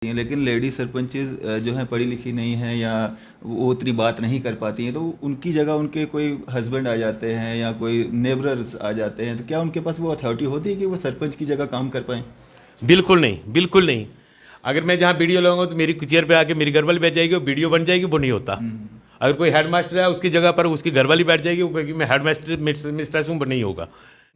लेकिन lady sarpanches जो हैं पढ़ी लिखी नहीं हैं या वो उतनी बात नहीं कर पाती हैं, तो उनकी जगह उनके कोई हस्बैंड आ जाते हैं या कोई नेबरर्स आ जाते हैं, तो क्या उनके पास वो अथॉरिटी होती है कि वो सरपंच की जगह काम कर पाएं? बिल्कुल नहीं, बिल्कुल नहीं। अगर मैं जहाँ वीडियो लगाऊंगा तो मेरी चेयर पे आके मेरी घरवाली बैठ जाएगी, वो वीडियो बन जाएगी, वो नहीं होता। अगर कोई हेड मास्टर है उसकी जगह पर उसकी घरवाली बैठ जाएगी, वो कहेगी मैं हेड मास्टर मिस्ट्रेस हूँ, वो नहीं होगा।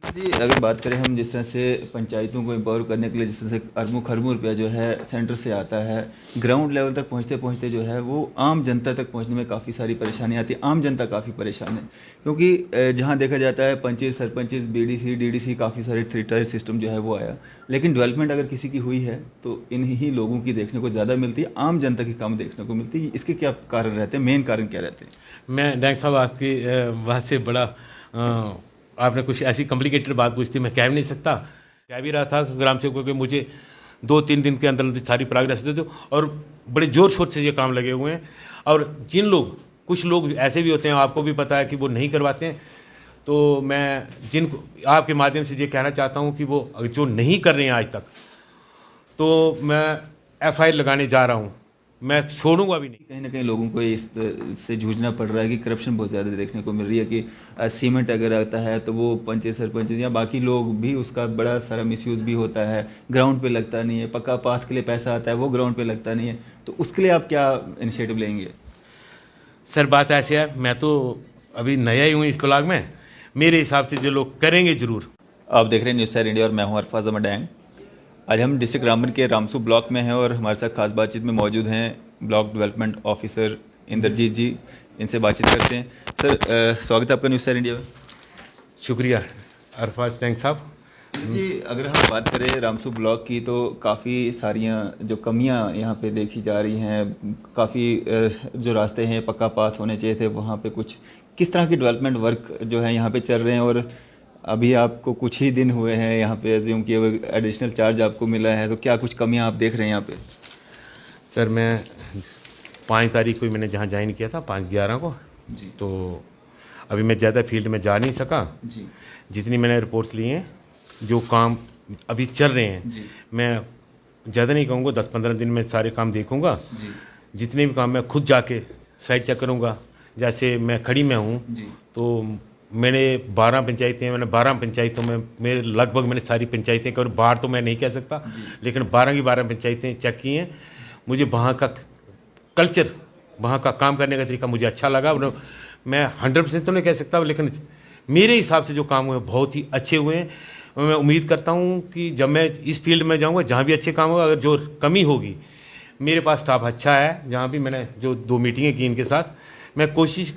जी, अगर बात करें हम जिस तरह से पंचायतों को एम्पावर करने के लिए जिस तरह से अरबों रुपया जो है सेंटर से आता है, ग्राउंड लेवल तक पहुंचते पहुंचते जो है वो आम जनता तक पहुंचने में काफ़ी सारी परेशानी आती है। आम जनता काफ़ी परेशान है, क्योंकि जहां देखा जाता है पंचायत सरपंचेस बीडीसी डीडीसी काफ़ी सारे थ्री टायर सिस्टम जो है वो आया, लेकिन डेवलपमेंट अगर किसी की हुई है तो इन्हीं लोगों की देखने को ज़्यादा मिलती है, आम जनता की कम देखने को मिलती है। इसके क्या कारण रहते हैं, मेन कारण क्या रहते हैं? मैं डैंग साहब आपकी बात से बड़ा आपने कुछ ऐसी कॉम्प्लिकेटेड बात पूछती, मैं कह भी नहीं सकता। कह भी रहा था ग्राम सेवकों के मुझे 2-3 दिन के अंदर सारी प्रोग्रेस दे दो, और बड़े ज़ोर शोर से ये काम लगे हुए हैं। और जिन लोग कुछ लोग ऐसे भी होते हैं, आपको भी पता है कि वो नहीं करवाते हैं, तो मैं जिनको आपके माध्यम से ये कहना चाहता हूँ कि वो जो नहीं कर रहे हैं आज तक, तो मैं FIR लगाने जा रहा हूँ, मैं छोड़ूंगा भी नहीं। कहीं ना कहीं लोगों को इस से जूझना पड़ रहा है कि करप्शन बहुत ज़्यादा देखने को मिल रही है कि सीमेंट अगर आता है तो वो पंचायत सरपंच या बाकी लोग भी उसका बड़ा सारा मिसयूज़ भी होता है, ग्राउंड पे लगता नहीं है, पक्का पाथ के लिए पैसा आता है वो ग्राउंड पे लगता नहीं है, तो उसके लिए आप क्या इनिशिएटिव लेंगे? सर बात ऐसे है, मैं तो अभी नया ही हूँ इस ब्लॉग में, मेरे हिसाब से जो लोग करेंगे ज़रूर। आप देख रहे हैं न्यूज़ सैर इंडिया और मैं हूँ अरफाज अहमद डैंग। आज हम डिस्ट्रिक्ट रामबन के रामसू ब्लॉक में हैं और हमारे साथ खास बातचीत में मौजूद हैं ब्लॉक डेवलपमेंट ऑफिसर इंद्रजीत जी। इनसे बातचीत करते हैं। सर स्वागत है आपका न्यूज़ सैर इंडिया में। शुक्रिया अरफाज डैंग साहब जी, अगर हम बात करें रामसू ब्लॉक की तो काफ़ी सारियां जो कमियां यहाँ पे देखी जा रही हैं, काफ़ी जो रास्ते हैं पक्का पाथ होने चाहिए थे, वहाँ पे कुछ किस तरह की डेवलपमेंट वर्क जो है यहाँ पे चल रहे हैं, और अभी आपको कुछ ही दिन हुए हैं यहाँ पे एज्यूम कि एडिशनल चार्ज आपको मिला है, तो क्या कुछ कमियां आप देख रहे हैं यहाँ पे? सर मैं 5 तारीख को मैंने जहाँ ज्वाइन किया था 5/11 को जी। तो अभी मैं ज़्यादा फील्ड में जा नहीं सका जी। जितनी मैंने रिपोर्ट्स ली हैं, जो काम अभी चल रहे हैं जी। मैं ज़्यादा नहीं कहूँगा, 10-15 दिन में सारे काम देखूँगा। जी। जितने भी काम मैं खुद जाके साइड चेक करूँगा। जैसे मैं खड़ी में हूँ तो मैंने 12 पंचायतें, मैंने 12 पंचायतों में मेरे लगभग मैंने सारी पंचायतें कवर, बाहर तो मैं नहीं कह सकता, लेकिन 12 की 12 पंचायतें चेक की हैं। मुझे वहाँ का कल्चर, वहाँ का काम करने का तरीका मुझे अच्छा लगा। मैं 100% तो नहीं कह सकता, लेकिन मेरे हिसाब से जो काम हुए बहुत ही अच्छे हुए हैं। मैं उम्मीद करता हूँ कि जब मैं इस फील्ड में जाऊँगा, जहाँ भी अच्छे काम होगा, अगर जो कमी होगी, मेरे पास स्टाफ अच्छा है, जहाँ भी मैंने जो 2 मीटिंगें की इनके साथ, मैं कोशिश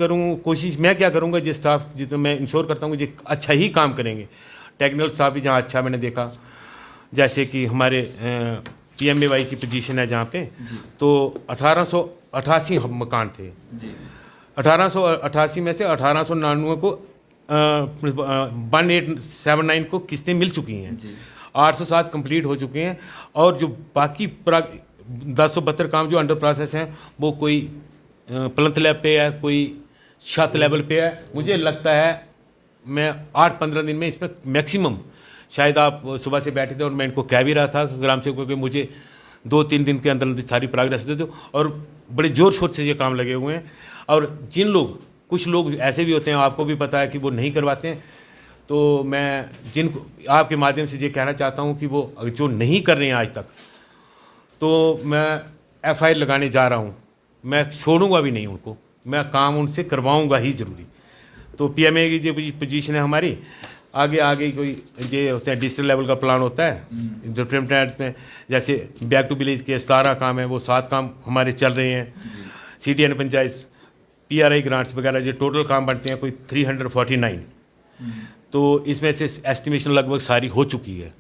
मैं क्या करूँगा, जिस स्टाफ जितना मैं इंश्योर करता हूँ कि अच्छा ही काम करेंगे। टेक्निकल स्टाफ भी जहाँ अच्छा मैंने देखा, जैसे कि हमारे PMAY की पोजीशन है जहाँ पे, तो 1888 मकान थे। 1888 में से 1899 को 1879 को किस्तें मिल चुकी हैं, 807 कंप्लीट हो चुके हैं, और जो बाकी 1072 काम जो अंडर प्रोसेस हैं, वो कोई प्लंथ लेवल पे है, कोई छत लेवल पे है। मुझे लगता है मैं 8-15 दिन में इसमें मैक्सिमम, शायद आप सुबह से बैठे थे और मैं इनको कह भी रहा था ग्राम सेवकों के मुझे 2-3 दिन के अंदर सारी प्रोग्रेस दे दो, और बड़े ज़ोर शोर से ये काम लगे हुए हैं। और जिन लोग कुछ लोग ऐसे भी होते हैं, आपको भी पता है कि वो नहीं करवाते हैं, तो मैं जिनको आपके माध्यम से ये कहना चाहता हूँ कि वो जो नहीं कर रहे हैं आज तक, तो मैं FIR लगाने जा रहा हूँ, मैं छोड़ूंगा भी नहीं उनको, मैं काम उनसे करवाऊंगा ही ज़रूरी। तो PMA की जो पोजीशन है हमारी, आगे कोई ये होता है डिस्ट्रिक्ट लेवल का प्लान होता है डेवलपमेंट में, जैसे बैक टू विलेज के 17 काम है, वो 7 काम हमारे चल रहे हैं। CDN पंचायत PRI ग्रांट्स वगैरह जो टोटल काम बनते हैं कोई 349, तो इसमें से एस्टिमेशन लगभग सारी हो चुकी है।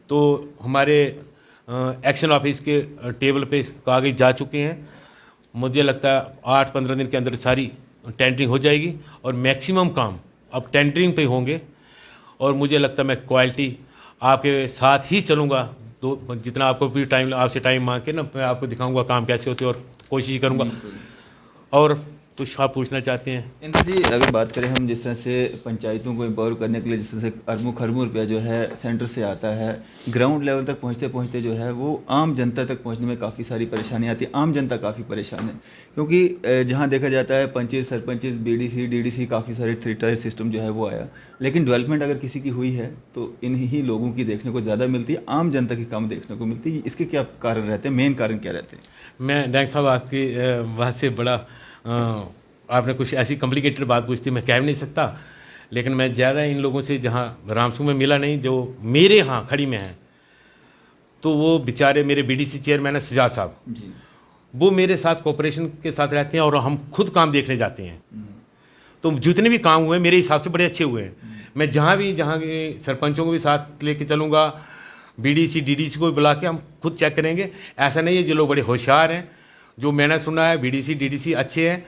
तो हमारे एक्शन ऑफिस के टेबल पे कागज जा चुके हैं। मुझे लगता है 8-15 दिन के अंदर सारी टेंडरिंग हो जाएगी, और मैक्सिमम काम अब टेंडरिंग पे होंगे, और मुझे लगता है मैं क्वालिटी आपके साथ ही चलूँगा। तो जितना आपको भी टाइम, आपसे टाइम मांग के ना, मैं आपको दिखाऊंगा काम कैसे होते हैं, और कोशिश करूँगा। और कुछ आप पूछना चाहते हैं? इंद्र जी, अगर बात करें हम जिस तरह से पंचायतों को एम्पावर करने के लिए जिस तरह से अरबों खरबों रुपया जो है सेंटर से आता है, ग्राउंड लेवल तक पहुंचते पहुंचते जो है वो आम जनता तक पहुंचने में काफ़ी सारी परेशानी आती है। आम जनता काफ़ी परेशान है, क्योंकि जहां देखा जाता है पंचायत सरपंच बीडीसी डीडीसी काफ़ी सारे थ्री टायर सिस्टम जो है वो आया, लेकिन डेवलपमेंट अगर किसी की हुई है तो इन्हीं लोगों की देखने को ज़्यादा मिलती है, आम जनता की कम देखने को मिलती है। इसके क्या कारण रहते हैं, मेन कारण क्या रहते हैं? मैं डैंग साहब आपकी बात से बड़ा आपने कुछ ऐसी कॉम्प्लिकेटेड बात पूछती, मैं कह भी नहीं सकता, लेकिन मैं ज़्यादा इन लोगों से जहाँ रामसू में मिला नहीं, जो मेरे यहाँ खड़ी में हैं, तो वो बेचारे मेरे बीडीसी चेयरमैन है सजाद साहब जी। वो मेरे साथ कोऑपरेशन के साथ रहते हैं और हम खुद काम देखने जाते हैं। तो जितने भी काम हुए मेरे हिसाब से बड़े अच्छे हुए हैं। मैं जहाँ के सरपंचों को भी साथ लेके चलूँगा, बीडीसी डीडीसी को भी बुला के हम खुद चेक करेंगे। ऐसा नहीं है, जो लोग बड़े होशियार हैं, जो मैंने सुना है बीडीसी डीडीसी अच्छे हैं,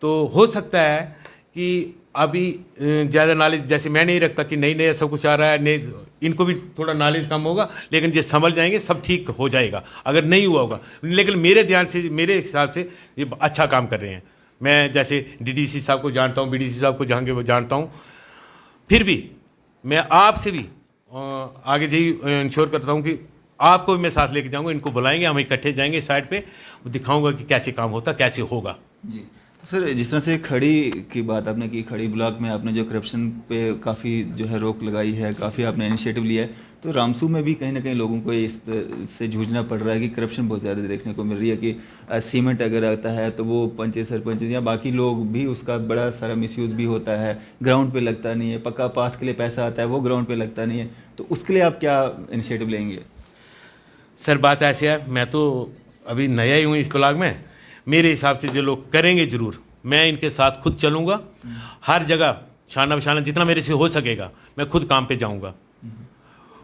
तो हो सकता है कि अभी ज़्यादा नॉलेज जैसे मैं नहीं रखता कि नई नया सब कुछ आ रहा है, नहीं, इनको भी थोड़ा नॉलेज कम होगा, लेकिन जो समझ जाएंगे सब ठीक हो जाएगा अगर नहीं हुआ होगा। लेकिन मेरे ध्यान से, मेरे हिसाब से ये अच्छा काम कर रहे हैं। मैं जैसे डीडीसी साहब को जानता हूँ, बीडीसी साहब को जहाँ जानता हूँ, फिर भी मैं आपसे भी आगे यही इंश्योर करता हूँ कि आपको भी मैं साथ लेके जाऊँगा, इनको बुलाएंगे, हम इकट्ठे जाएंगे साइड पे, दिखाऊंगा कि कैसे काम होता, कैसे होगा। जी, तो सर जिस तरह से खड़ी की बात आपने की, खड़ी ब्लॉक में आपने जो करप्शन पे काफ़ी जो है रोक लगाई है, काफ़ी आपने इनिशिएटिव लिया है, तो रामसू में भी कहीं ना कहीं लोगों को इस से जूझना पड़ रहा है कि करप्शन बहुत ज़्यादा देखने को मिल रही है कि सीमेंट अगर आता है तो वो पंचायत सरपंच या बाकी लोग भी उसका बड़ा सारा मिसयूज़ भी होता है, ग्राउंड पे लगता नहीं है, पक्का पाथ के लिए पैसा आता है वो ग्राउंड पे लगता नहीं है, तो उसके लिए आप क्या इनिशिएटिव लेंगे? सर बात ऐसे है, मैं तो अभी नया ही हूँ इस ब्लॉक में, मेरे हिसाब से जो लोग करेंगे ज़रूर, मैं इनके साथ खुद चलूँगा, हर जगह शाना बशाना जितना मेरे से हो सकेगा मैं खुद काम पे जाऊँगा।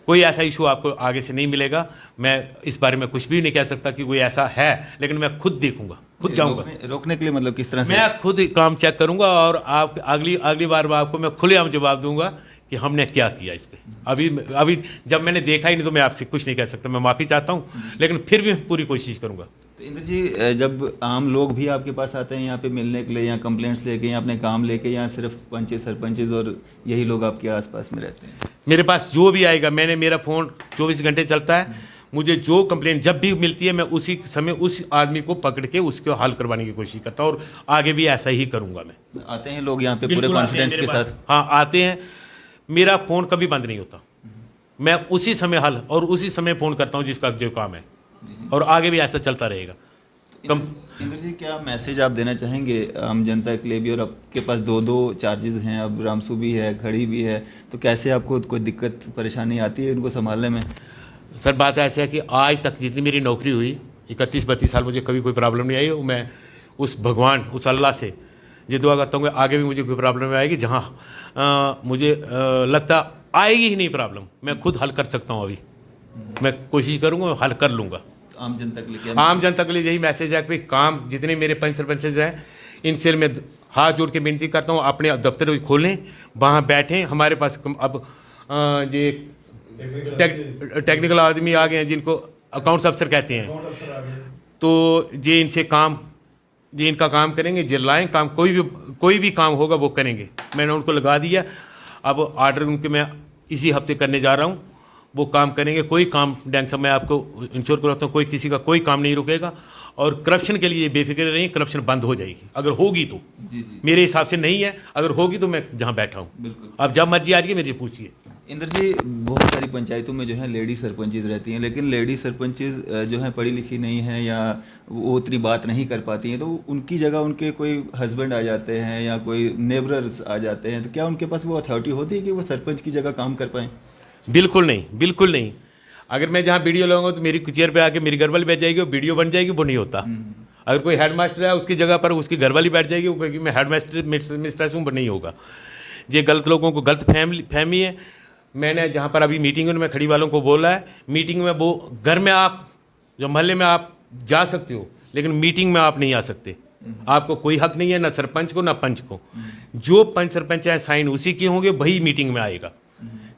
कोई ऐसा इशू आपको आगे से नहीं मिलेगा। मैं इस बारे में कुछ भी नहीं कह सकता कि कोई ऐसा है, लेकिन मैं खुद देखूंगा, खुद जाऊँगा। रोकने के लिए मतलब किस तरह से? मैं खुद काम चेक करूँगा और आप अगली बार आपको मैं खुलेआम जवाब दूंगा कि हमने क्या किया इस पे। अभी जब मैंने देखा ही नहीं तो मैं आपसे कुछ नहीं कह सकता, मैं माफ़ी चाहता हूँ, लेकिन फिर भी पूरी कोशिश करूँगा। तो इंद्र जी, जब आम लोग भी आपके पास आते हैं यहाँ पे मिलने के लिए, या कंप्लेंट्स लेके या अपने काम लेके, या सिर्फ पंचे सरपंचेज और यही लोग आपके आसपास में रहते हैं? मेरे पास जो भी आएगा, मेरा फ़ोन 24 घंटे चलता है, मुझे जो कंप्लेंट जब भी मिलती है मैं उसी समय उस आदमी को पकड़ के उसको हल करवाने की कोशिश करता हूँ, और आगे भी ऐसा ही करूँगा मैं। आते हैं लोग यहाँ पे पूरे कॉन्फिडेंस के साथ? हाँ आते हैं, मेरा फ़ोन कभी बंद नहीं होता, मैं उसी समय हल और उसी समय फ़ोन करता हूँ जिसका जो काम है, और आगे भी ऐसा चलता रहेगा। इंद्र जी, क्या मैसेज आप देना चाहेंगे आम जनता के लिए भी? और आपके पास दो चार्जेस हैं, अब रामसू भी है, खड़ी भी है, तो कैसे आपको कोई दिक्कत परेशानी आती है उनको संभालने में? सर बात ऐसी है कि आज तक जितनी मेरी नौकरी हुई 31-32 साल, मुझे कभी कोई प्रॉब्लम नहीं आई। मैं उस भगवान, उस अल्लाह से ये दुआ करता हूँ कि आगे भी मुझे कोई प्रॉब्लम नहीं आएगी। जहाँ मुझे लगता आएगी ही नहीं प्रॉब्लम, मैं खुद हल कर सकता हूँ। अभी मैं कोशिश करूँगा, हल कर लूँगा। आम जनता के लिए आम जनता के लिए यही मैसेज है कि काम जितने मेरे पंच सरपंचेज हैं, इनसे मैं हाथ जोड़ के विनती करता हूँ, अपने दफ्तर खोलें, वहाँ बैठें। हमारे पास अब ये टेक्निकल आदमी आ गए हैं जिनको अकाउंट्स अफसर कहते हैं, तो ये इनसे काम, ये इनका काम करेंगे, ये लाएँ काम, कोई भी काम होगा वो करेंगे। मैंने उनको लगा दिया, अब ऑर्डर उनके मैं इसी हफ्ते करने जा रहा हूँ, वो काम करेंगे। कोई काम डैंग साहब मैं आपको इंश्योर कराता हूँ, कोई किसी का कोई काम नहीं रुकेगा। और करप्शन के लिए बेफिक्र रहिए, करप्शन बंद हो जाएगी अगर होगी तो। जी जी, मेरे हिसाब से नहीं है, अगर होगी तो मैं जहाँ बैठा हूँ, बिल्कुल। आप जब मर्जी आ जाइए, मेरे से पूछिए। इंद्र जी, बहुत सारी पंचायतों में जो है लेडी सरपंचेज रहती हैं, लेकिन लेडी सरपंचेज जो है पढ़ी लिखी नहीं है या वो उतनी बात नहीं कर पाती हैं, तो उनकी जगह उनके कोई हस्बैंड आ जाते हैं या कोई नेबरर्स आ जाते हैं, तो क्या उनके पास वो अथॉरिटी होती है कि वो सरपंच की जगह काम कर पाएँ? बिल्कुल नहीं, बिल्कुल नहीं। अगर मैं जहाँ वीडियो लगाऊंगा तो मेरी चेयर पे आके मेरी घरवाली बैठ जाएगी और वीडियो बन जाएगी, वो नहीं होता। अगर कोई हेडमास्टर है उसकी जगह पर उसकी घरवाली बैठ जाएगी, वो कहेगी मैं हेडमास्टर मिस्ट्रेस हूँ, वो नहीं होगा। ये गलत लोगों को गलत फहमी है। मैंने जहाँ पर अभी मीटिंग में खड़ी वालों को बोला है, मीटिंग में वो घर में आप जो मोहल्ले में आप जा सकते हो, लेकिन मीटिंग में आप नहीं आ सकते। आपको कोई हक नहीं है, ना सरपंच को ना पंच को। जो पंच सरपंच है साइन उसी के होंगे, वही मीटिंग में आएगा।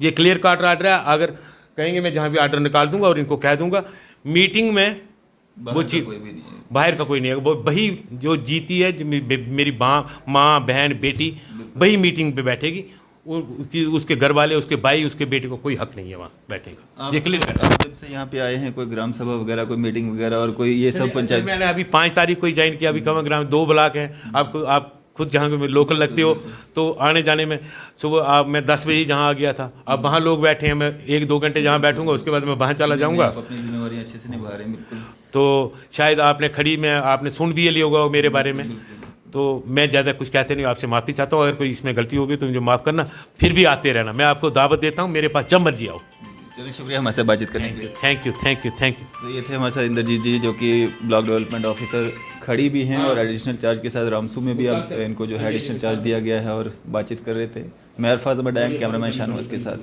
ये क्लियर कट ऑर्डर है। अगर कहेंगे मैं जहाँ भी ऑर्डर निकाल दूंगा और इनको कह दूंगा मीटिंग में बाहर का कोई भी नहीं है। बाहर का कोई नहीं है, वो वही जो जीती है, मेरी माँ बहन बेटी, वही मीटिंग पे बैठेगी। उसके घर वाले, उसके भाई, उसके बेटे को कोई हक नहीं है वहाँ बैठने का। ये क्लियर। आप जब से यहाँ पे आए हैं कोई ग्राम सभा वगैरह, कोई मीटिंग वगैरह और कोई ये सब पंचायत? मैंने अभी 5 तारीख को ही ज्वाइन किया। अभी कम ग्राम 2 ब्लॉक हैं। आपको, आप खुद जहाँ पे लोकल लगते हो तो आने जाने में सुबह मैं 10 बजे जहाँ आ गया था, अब वहाँ लोग बैठे हैं, मैं 1-2 घंटे जहाँ बैठूंगा उसके बाद मैं वहाँ चला जाऊँगा। आप अपनी जिम्मेवारी अच्छे से निभा रहे हैं। बिल्कुल। तो शायद आपने खड़ी में आपने सुन भी लिया होगा मेरे बारे में, तो मैं ज़्यादा कुछ कहते नहीं, आपसे माफ़ी चाहता हूँ। अगर कोई इसमें गलती होगी तो मुझे माफ़ करना, फिर भी आते रहना। मैं आपको दावत देता हूँ, मेरे पास जब मर्जी आओ। चलिए, शुक्रिया हमारे साथ बातचीत करने के लिए। Thank you thank you thank you. तो ये थे हमारे साथ इंद्रजीत जी, जो कि ब्लॉक डेवलपमेंट ऑफिसर खड़ी भी हैं और एडिशनल चार्ज के साथ रामसू में भी अब इनको जो है एडिशनल चार्ज दिया गया है और बातचीत कर रहे थे। मैं अरफाज अहमद, कैमरामैन शाहनवाज के साथ।